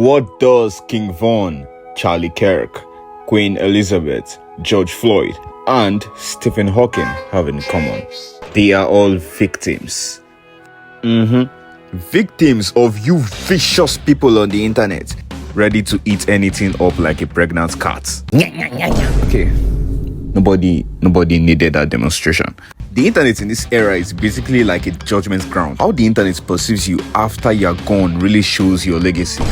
What does King Von, Charlie Kirk, Queen Elizabeth, George Floyd, and Stephen Hawking have in common? They are all victims. Victims of you vicious people on the internet, ready to eat anything up like a pregnant cat. Okay, nobody needed that demonstration. The internet in this era is basically like a judgment ground. How the internet perceives you after you're gone really shows your legacy.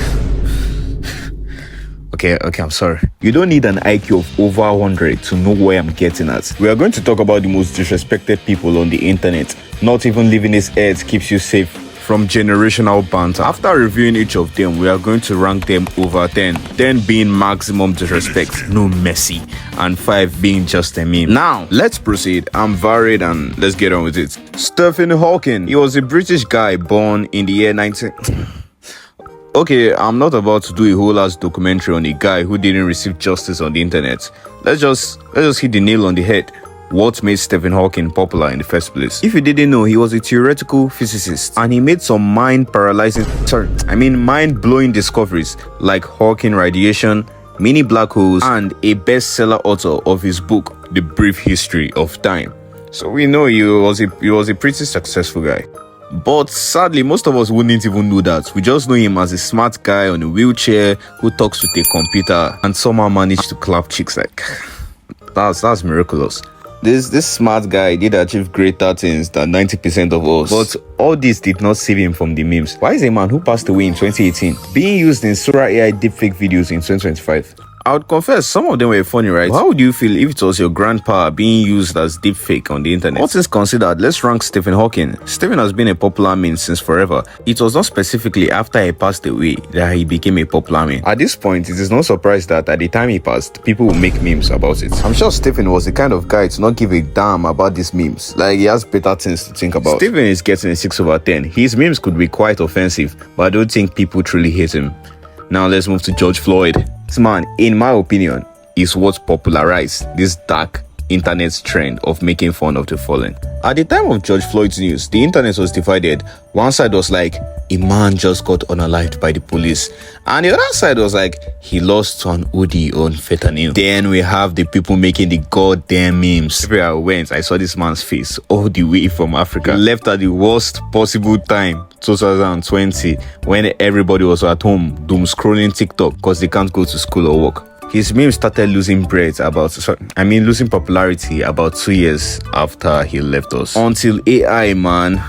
Okay, I'm sorry. You don't need an IQ of over 100 to know where I'm getting at. We are going to talk about the most disrespected people on the internet. Not even leaving this earth keeps you safe from generational banter. After reviewing each of them, we are going to rank them over 10. 10 being maximum disrespect, no mercy, and 5 being just a meme. Now, let's proceed. I'm varied and let's get on with it. Stephen Hawking. He was a British guy born in the year 19... Okay, I'm not about to do a whole ass documentary on a guy who didn't receive justice on the internet. Let's just hit the nail on the head. What made Stephen Hawking popular in the first place? If you didn't know, he was a theoretical physicist and he made some mind-blowing discoveries like Hawking radiation, mini black holes, and a bestseller author of his book, The Brief History of Time. So we know he was a pretty successful guy. But sadly, most of us wouldn't even know that. We just know him as a smart guy on a wheelchair who talks with a computer and somehow managed to clap cheeks like... That's miraculous. This smart guy did achieve greater things than 90% of us. But all this did not save him from the memes. Why is a man who passed away in 2018 being used in Sora AI deepfake videos in 2025? I would confess, some of them were funny, right? But how would you feel if it was your grandpa being used as deepfake on the internet? All things considered, let's rank Stephen Hawking. Stephen has been a popular meme since forever. It was not specifically after he passed away that he became a popular meme. At this point, it is no surprise that at the time he passed, people will make memes about it. I'm sure Stephen was the kind of guy to not give a damn about these memes. Like, he has better things to think about. Stephen is getting a 6 over 10. His memes could be quite offensive, but I don't think people truly hate him. Now let's move to George Floyd. This man, in my opinion, is what popularized this dark internet trend of making fun of the fallen. At the time of George Floyd's news, the internet was divided. One side was like, a man just got unalived by the police. And the other side was like, he lost to an OD on fentanyl. Then we have the people making the goddamn memes. Everywhere I went, I saw this man's face all the way from Africa. He left at the worst possible time, 2020, when everybody was at home doom scrolling TikTok because they can't go to school or work. His meme started losing popularity about 2 years after he left us. Until AI, man.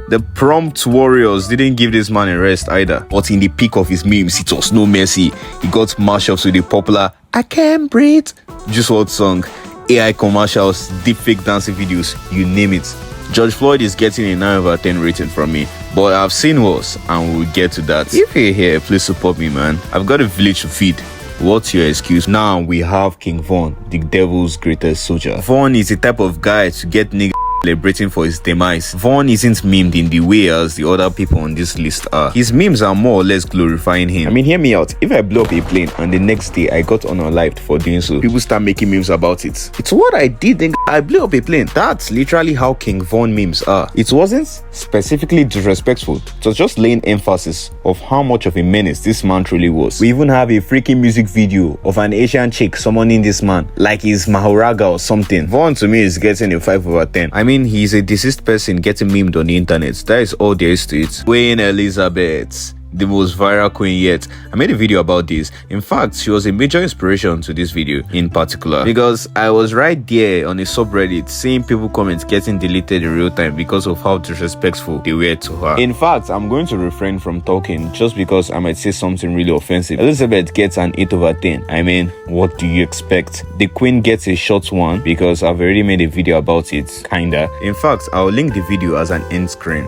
The prompt warriors didn't give this man a rest either. But in the peak of his memes, it was no mercy. He got mashups with the popular I Can't Breathe Juice WRLD song, AI commercials, deepfake dancing videos, you name it. George Floyd is getting a 9 over 10 rating from me, but I've seen worse and we'll get to that. If you're here, please support me, man. I've got a village to feed. What's your excuse? Now we have King Von, the devil's greatest soldier. Von is the type of guy to get niggas celebrating for his demise. Von isn't memed in the way as the other people on this list are. His memes are more or less glorifying him. I mean, hear me out. If I blow up a plane and the next day I got unalived for doing so, people start making memes about it. It's what I did, then I blew up a plane. That's literally how King Von memes are. It wasn't specifically disrespectful. It was just laying emphasis of how much of a menace this man truly was. We even have a freaking music video of an Asian chick summoning this man like he's Mahoraga or something. Von to me is getting a 5 over 10. I mean, he's a deceased person getting memed on the internet. That is all there is to it. Queen Elizabeth, the most viral queen yet. I made a video about this. In fact, she was a major inspiration to this video in particular because I was right there on a subreddit seeing people comments getting deleted in real time because of how disrespectful they were to her. In fact, I'm going to refrain from talking just because I might say something really offensive. Elizabeth gets an 8 over 10. I mean, what do you expect? The queen gets a short 1 because I've already made a video about it, kinda. In fact, I'll link the video as an end screen.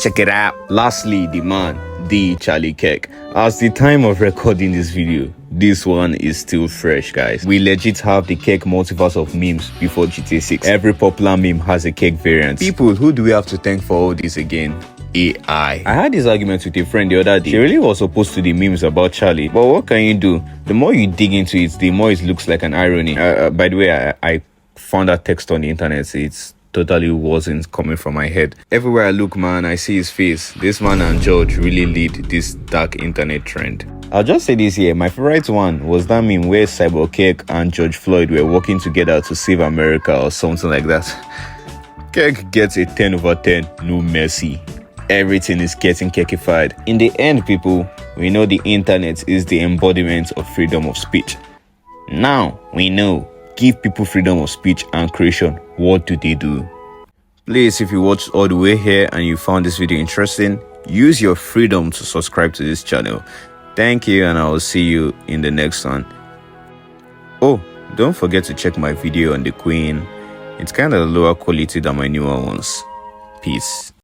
Check it out. Lastly, the man, the Charlie Kirk. As the time of recording this video, this one is still fresh, guys. We legit have the Kirk multiverse of memes before GTA 6. Every popular meme has a Kirk variant. People, who do we have to thank for all this again? AI. I had this argument with a friend the other day. She really was opposed to the memes about Charlie, but what can you do? The more you dig into it, the more it looks like an irony. By the way, I found that text on the internet. It's totally wasn't coming from my head. Everywhere I look, man, I see his face. This man and George really lead this dark internet trend. I'll just say this here. My favorite one was that meme where Kirk and George Floyd were working together to save America or something like that. Kirk gets a 10 over 10, no mercy. Everything is getting Kirkified. In the end, people, we know the internet is the embodiment of freedom of speech. Now, we know, give people freedom of speech and creation. What do they do? Please, if you watched all the way here and you found this video interesting, use your freedom to subscribe to this channel. Thank you, and I will see you in the next one. Oh, don't forget to check my video on the Queen. It's kind of lower quality than my newer ones. Peace.